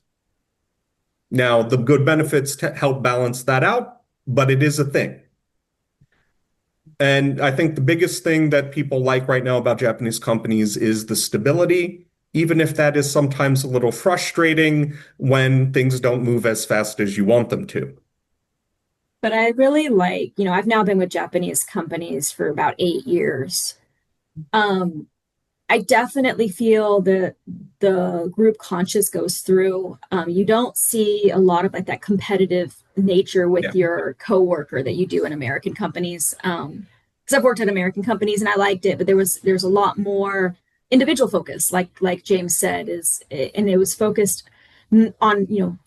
Now, the good benefits help balance that out, but it is a thing. And I think the biggest thing that people like right now about Japanese companies is the stability, even if that is sometimes a little frustrating when things don't move as fast as you want them to. But I really like, I've now been with Japanese companies for about 8 years. Um, I definitely feel the group conscious goes through. You don't see a lot of like that competitive nature with Yeah. your coworker that you do in American companies. Because I've worked at American companies and I liked it, but there's a lot more individual focus, like James said, and it was focused on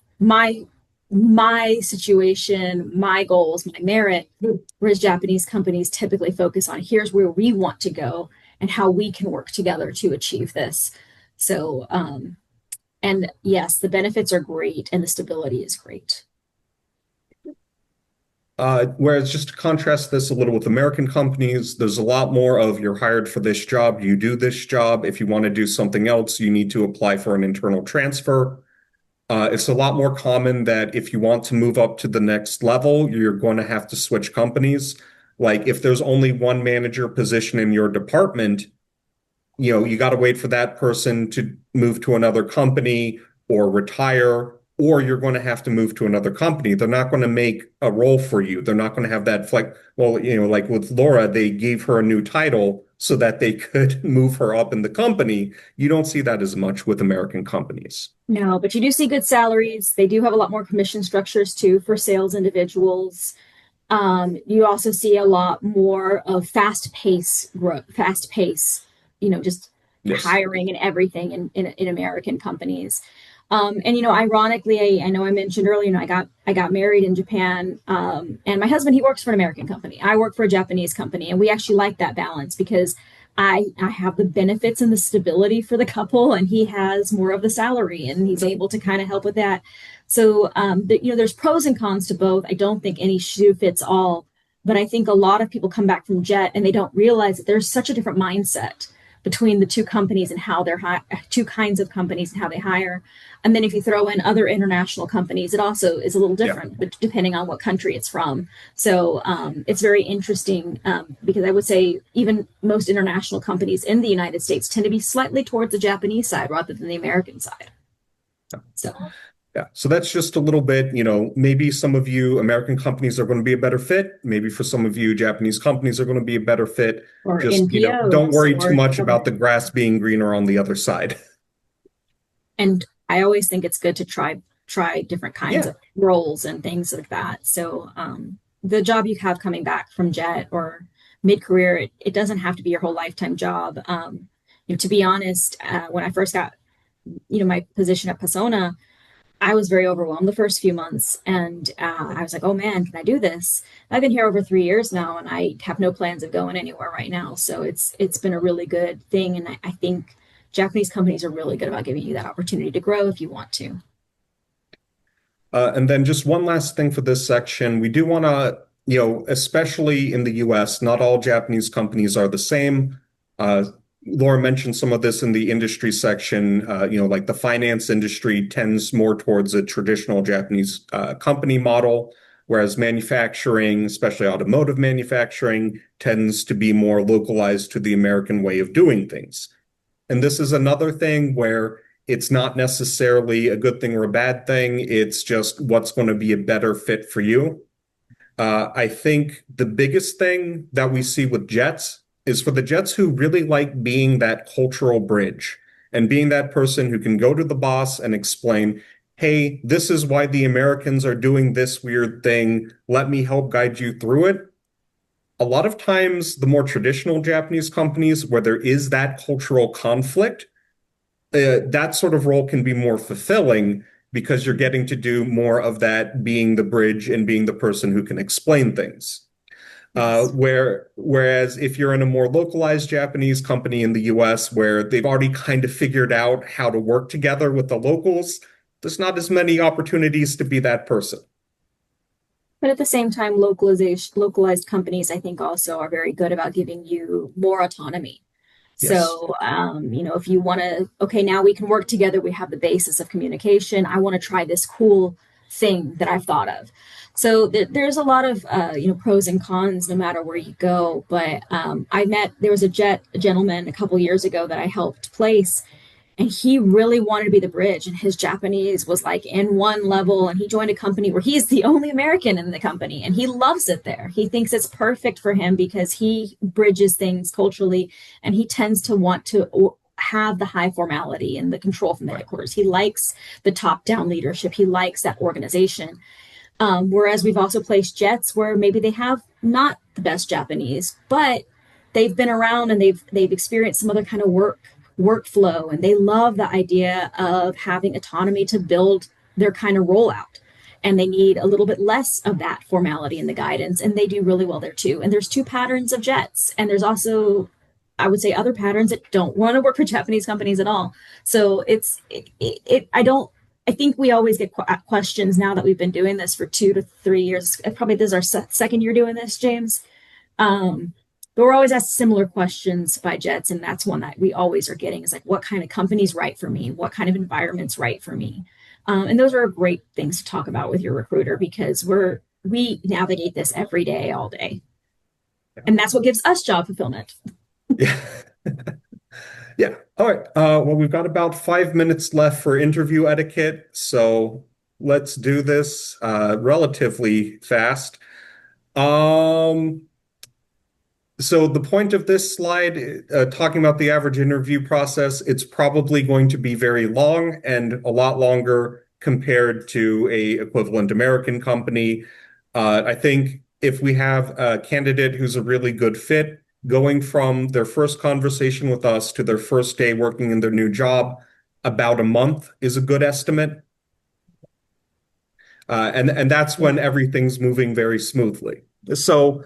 my situation, my goals, my merit, whereas Japanese companies typically focus on here's where we want to go and how we can work together to achieve this. So, and yes, the benefits are great and the stability is great. Whereas just to contrast this a little with American companies, there's a lot more of you're hired for this job, you do this job. If you want to do something else, you need to apply for an internal transfer. It's a lot more common that if you want to move up to the next level, you're going to have to switch companies. Like if there's only one manager position in your department, you got to wait for that person to move to another company or retire, or you're going to have to move to another company. They're not going to make a role for you. They're not going to have that well, like with Laura, they gave her a new title so that they could move her up in the company. You don't see that as much with American companies. No, but you do see good salaries. They do have a lot more commission structures too for sales individuals. You also see a lot more of fast pace, just Yes. hiring and everything in American companies. And ironically, I know I mentioned earlier, I got married in Japan, and my husband he works for an American company. I work for a Japanese company, and we actually like that balance because I have the benefits and the stability for the couple, and he has more of the salary, and he's able to kind of help with that. So, there's pros and cons to both. I don't think any shoe fits all, but I think a lot of people come back from Jet and they don't realize that there's such a different mindset between the two companies and how two kinds of companies and how they hire. And then if you throw in other international companies, it also is a little Yeah. different, but depending on what country it's from. So it's very interesting because I would say even most international companies in the United States tend to be slightly towards the Japanese side rather than the American side. So Yeah. So that's just a little bit, maybe some of you American companies are going to be a better fit. Maybe for some of you Japanese companies are going to be a better fit. or Just, don't NPOs worry too or much about the grass being greener on the other side. and I always think it's good to try different kinds Yeah. of roles and things like that. So the job you have coming back from Jet or mid-career, it doesn't have to be your whole lifetime job. To be honest, when I first got my position at Pasona, I was very overwhelmed the first few months, and I was like, "Oh man, can I do this?" I've been here over 3 years now, and I have no plans of going anywhere right now. So it's been a really good thing, and I think Japanese companies are really good about giving you that opportunity to grow if you want to. And then just one last thing for this section. We do want to, especially in the US, not all Japanese companies are the same. Laura mentioned some of this in the industry section. Like the finance industry tends more towards a traditional Japanese company model, whereas manufacturing, especially automotive manufacturing, tends to be more localized to the American way of doing things. And this is another thing where it's not necessarily a good thing or a bad thing. It's just what's going to be a better fit for you. I think the biggest thing that we see with Jets is for the Jets who really like being that cultural bridge and being that person who can go to the boss and explain, hey, this is why the Americans are doing this weird thing. Let me help guide you through it. A lot of times, the more traditional Japanese companies where there is that cultural conflict, that sort of role can be more fulfilling because you're getting to do more of that being the bridge and being the person who can explain things. Yes. Whereas if you're in a more localized Japanese company in the US where they've already kind of figured out how to work together with the locals, there's not as many opportunities to be that person. But at the same time, localized companies, I think, also are very good about giving you more autonomy. Yes. So, if you want to, okay, now we can work together. We have the basis of communication. I want to try this cool thing that I've thought of. So there's a lot of, pros and cons no matter where you go. But there was a gentleman a couple years ago that I helped place. and he really wanted to be the bridge, and his Japanese was like in one level, and he joined a company where he's the only American in the company, and he loves it there. He thinks it's perfect for him because he bridges things culturally, and he tends to want to have the high formality and the control from the headquarters. He likes the top down leadership. He likes that organization. Whereas we've also placed jets where maybe they have not the best Japanese, but they've been around and they've experienced some other kind of workflow, and they love the idea of having autonomy to build their kind of rollout. And they need a little bit less of that formality in the guidance, and they do really well there too. And there's two patterns of jets, and there's also, I would say, other patterns that don't want to work for Japanese companies at all. So I don't, I think we always get questions now that we've been doing this for 2 to 3 years. Probably this is our second year doing this, James. But we're always asked similar questions by jets, and that's one that we always are getting is like, what kind of company's right for me? What kind of environment's right for me? And those are great things to talk about with your recruiter because we navigate this every day, all day. And that's what gives us job fulfillment. Yeah. Yeah. All right. Well, we've got about 5 minutes left for interview etiquette, so let's do this relatively fast. So the point of this slide, talking about the average interview process, it's probably going to be very long and a lot longer compared to a equivalent American company. I think if we have a candidate who's a really good fit, going from their first conversation with us to their first day working in their new job, about a month is a good estimate. And that's when everything's moving very smoothly. So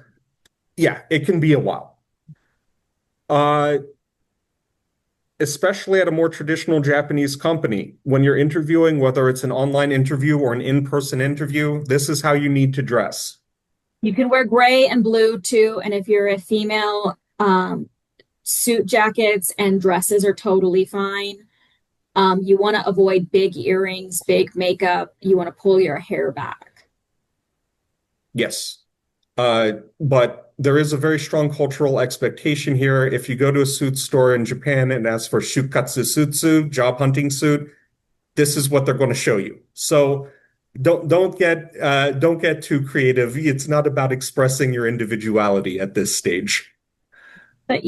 yeah, it can be a while. Especially at a more traditional Japanese company, when you're interviewing, whether it's an online interview or an in-person interview, this is how you need to dress. You can wear gray and blue too. And if you're a female, suit jackets and dresses are totally fine. You want to avoid big earrings, big makeup. You want to pull your hair back. Yes. But there is a very strong cultural expectation here. If you go to a suit store in Japan and ask for shukatsu sutsu, job hunting suit, this is what they're going to show you. So don't get too creative. It's not about expressing your individuality at this stage. But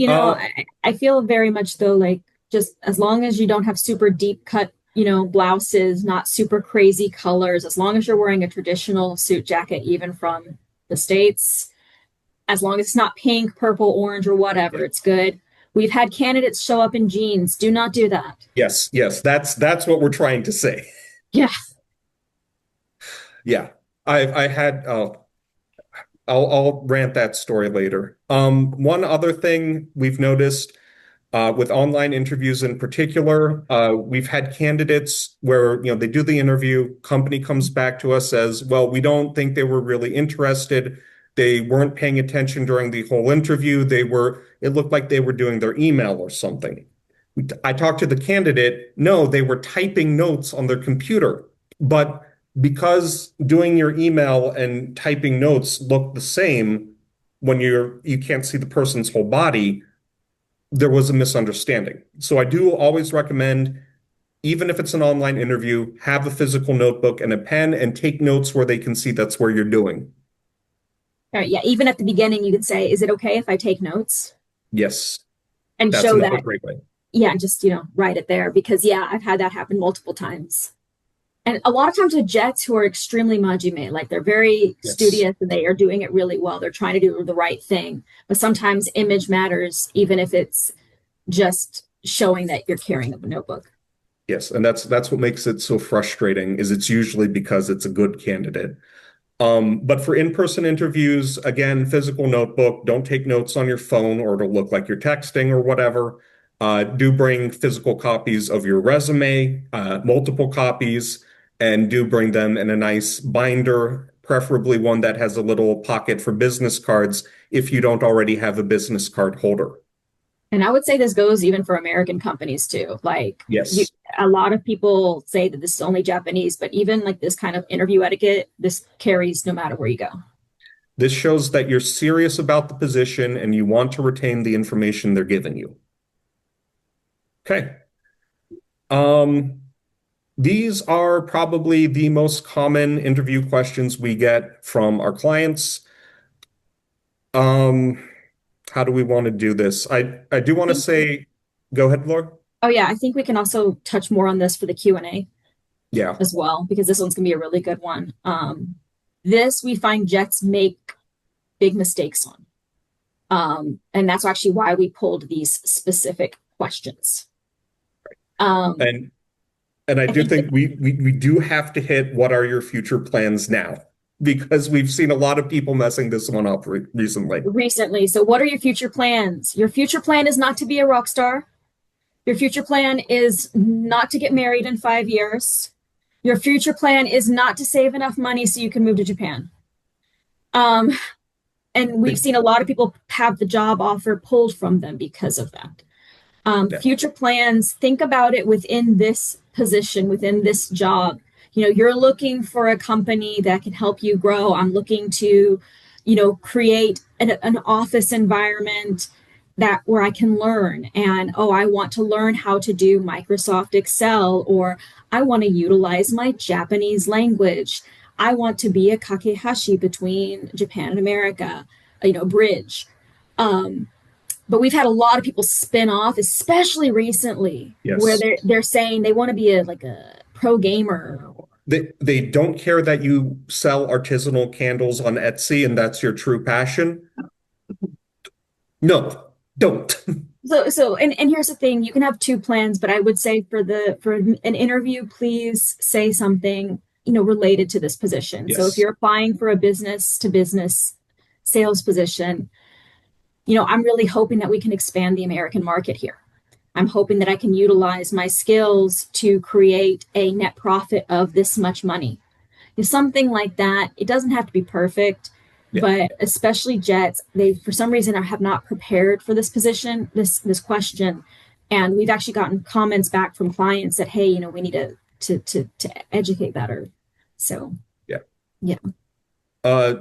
I feel very much though like just as long as you don't have super deep cut, blouses, not super crazy colors, as long as you're wearing a traditional suit jacket, even from the States, as long as it's not pink, purple, orange, or whatever, it's good. We've had candidates show up in jeans. Do not do that. Yes, that's what we're trying to say. Yeah. Yeah. I had I'll rant that story later. One other thing we've noticed with online interviews in particular, we've had candidates where they do the interview, company comes back to us, says, well, we don't think they were really interested. They weren't paying attention during the whole interview. It looked like they were doing their email or something. I talked to the candidate. No, they were typing notes on their computer. But because doing your email and typing notes look the same when you can't see the person's whole body, there was a misunderstanding. So I do always recommend, even if it's an online interview, have a physical notebook and a pen and take notes where they can see that's where you're doing. All right. Yeah. Even at the beginning, you could say, is it okay if I take notes? Yes. And That's show another that. great way. Yeah. Just, write it there because, yeah, I've had that happen multiple times. And a lot of times with jets who are extremely majime, like they're very studious and they are doing it really well. They're trying to do the right thing. But sometimes image matters, even if it's just showing that you're carrying a notebook. Yes, and that's what makes it so frustrating, is it's usually because it's a good candidate. But for in-person interviews, again, physical notebook, don't take notes on your phone or it'll look like you're texting or whatever. Do bring physical copies of your resume, multiple copies, and do bring them in a nice binder, preferably one that has a little pocket for business cards if you don't already have a business card holder. And I would say this goes even for American companies too. Like, yes, a lot of people say that this is only Japanese, but even like this kind of interview etiquette, this carries no matter where you go. This shows that you're serious about the position and you want to retain the information they're giving you. Okay. Um, these are probably the most common interview questions we get from our clients. Um, how do we want to do this? I do I want to think, say, go ahead, Laura. oh yeah, I think we can also touch more on this for the Q&A Yeah. as well, because this one's gonna be a really good one. This we find Jets make big mistakes on. And that's actually why we pulled these specific questions. Um, And and I I do think that, think we do have to hit what are your future plans now? Because we've seen a lot of people messing this one up recently. recently, so what are your future plans? Your future plan is not to be a rock star. Your future plan is not to get married in 5 years. Your future plan is not to save enough money so you can move to Japan. Um, and we've seen a lot of people have the job offer pulled from them because of that. Yeah. Future plans, think about it within this position, within this job. You're looking for a company that can help you grow. I'm looking to, create an office environment that where I can learn. And oh, I want to learn how to do Microsoft Excel, or I want to utilize my Japanese language. I want to be a kakehashi between Japan and America, bridge. Um, but we've had a lot of people spin off, especially recently, where Yes. they're saying they want to be like a pro gamer. They don't care that you sell artisanal candles on Etsy and that's your true passion. No, don't. And here's the thing: you can have two plans, but I would say for an interview, please say something related to this position. So if Yes. you're applying for a business to business sales position, I'm really hoping that we can expand the American market here. I'm hoping that I can utilize my skills to create a net profit of this much money. Something like that. It doesn't have to be perfect, Yeah. but especially Jets, they for some reason have not prepared for this position, this question. And we've actually gotten comments back from clients that, hey, we need to educate better. So Yeah. yeah. Uh,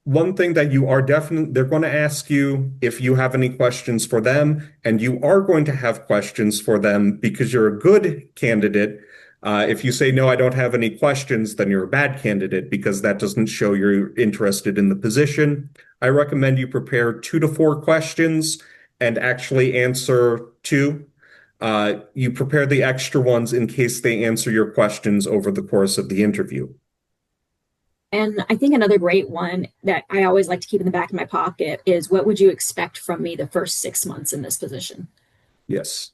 One thing that you are definitely, they're going to ask you if you have any questions for them, and you are going to have questions for them because you're a good candidate. If you say, no, I don't have any questions, then you're a bad candidate because that doesn't show you're interested in the position. I recommend you prepare 2 to 4 questions and actually answer two. You prepare the extra ones in case they answer your questions over the course of the interview. And I think another great one that I always like to keep in the back of my pocket is what would you expect from me the first 6 months in this position? Yes.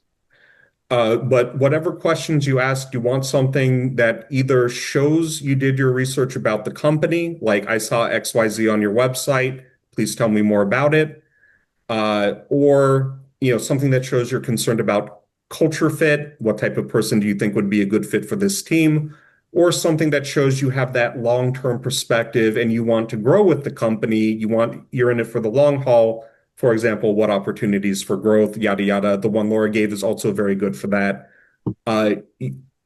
But whatever questions you ask, you want something that either shows you did your research about the company, like I saw XYZ on your website, please tell me more about it, or something that shows you're concerned about culture fit, what type of person do you think would be a good fit for this team, or something that shows you have that long-term perspective and you want to grow with the company, you're in it for the long haul. For example, what opportunities for growth, yada, yada. The one Laura gave is also very good for that. Uh,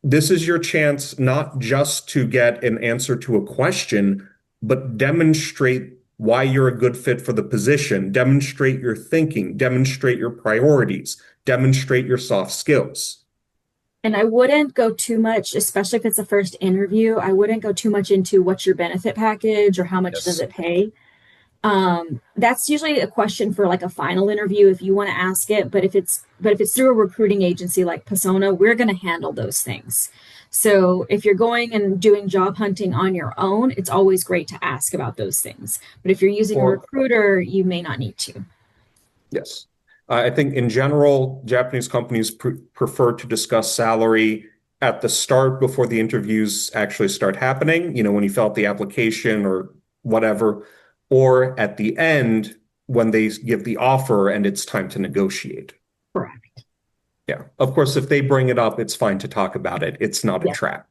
this is your chance not just to get an answer to a question, but demonstrate why you're a good fit for the position, demonstrate your thinking, demonstrate your priorities, demonstrate your soft skills. And I wouldn't go too much, especially if it's a first interview. I wouldn't go too much into what's your benefit package or how much does Yes. it pay. That's usually a question for like a final interview if you want to ask it. But if it's through a recruiting agency like Pasona, we're going to handle those things. So if you're going and doing job hunting on your own, it's always great to ask about those things. But if you're using a Or recruiter, you may not need to. yes. I think in general, Japanese companies prefer to discuss salary at the start before the interviews actually start happening, when you fill out the application or whatever, or at the end when they give the offer and it's time to negotiate. Correct. Yeah. Of course, if they bring it up, it's fine to talk about it. It's not a Yeah. trap.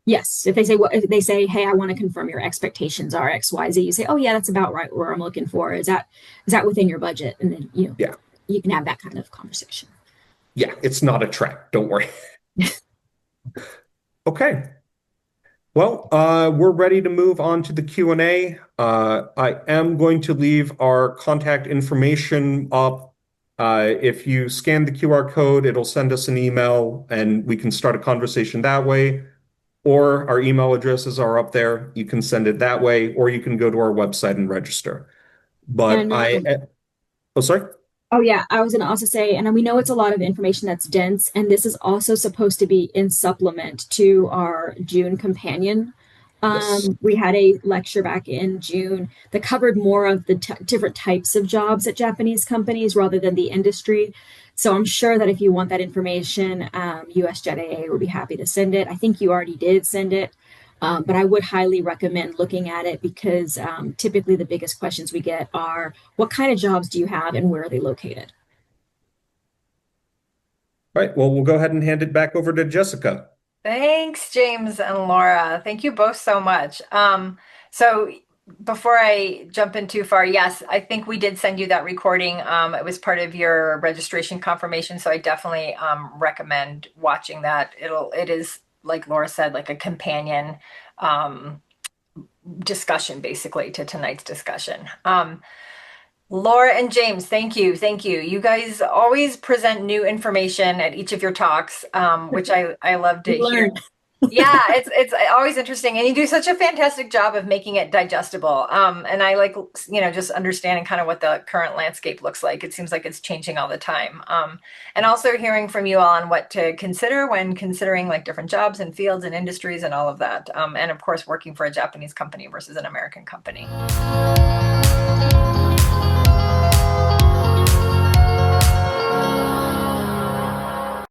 Yes, if they say, "Hey, I want to confirm your expectations are X, Y, Z," you say, "Oh yeah, that's about right where I'm looking for. Is that within your budget?" And then Yeah. you can have that kind of conversation. Yeah. It's not a trap. Don't worry. Okay. Well, we're ready to move on to the Q&A. I am going to leave our contact information up If you scan the QR code, it'll send us an email and we can start a conversation that way. Or our email addresses are up there. You can send it that way, or you can go to our website and register. But And oh, sorry. oh yeah, I was going to also say, and we know it's a lot of information that's dense, and this is also supposed to be in supplement to our June companion. Yes. We had a lecture back in June that covered more of the different types of jobs at Japanese companies rather than the industry. So I'm sure that if you want that information, US Jet AA would be happy to send it. I think you already did send it. But I would highly recommend looking at it because typically the biggest questions we get are what kind of jobs do you have and where are they located? All right. Well, we'll go ahead and hand it back over to Jessica. Thanks, James and Laura. Thank you both so much. So before I jump in too far, yes, I think we did send you that recording. It was part of your registration confirmation, so I definitely recommend watching that. It is, like Laura said, like a companion um, discussion basically to tonight's discussion. Laura and James, thank you. Thank you. You guys always present new information at each of your talks, which I love to We hear. learned. Yeah, it's always interesting, and you do such a fantastic job of making it digestible. And I like, just understanding kind of what the current landscape looks like. It seems like it's changing all the time. And also hearing from you all on what to consider when considering like different jobs and fields and industries and all of that. And of course, working for a Japanese company versus an American company.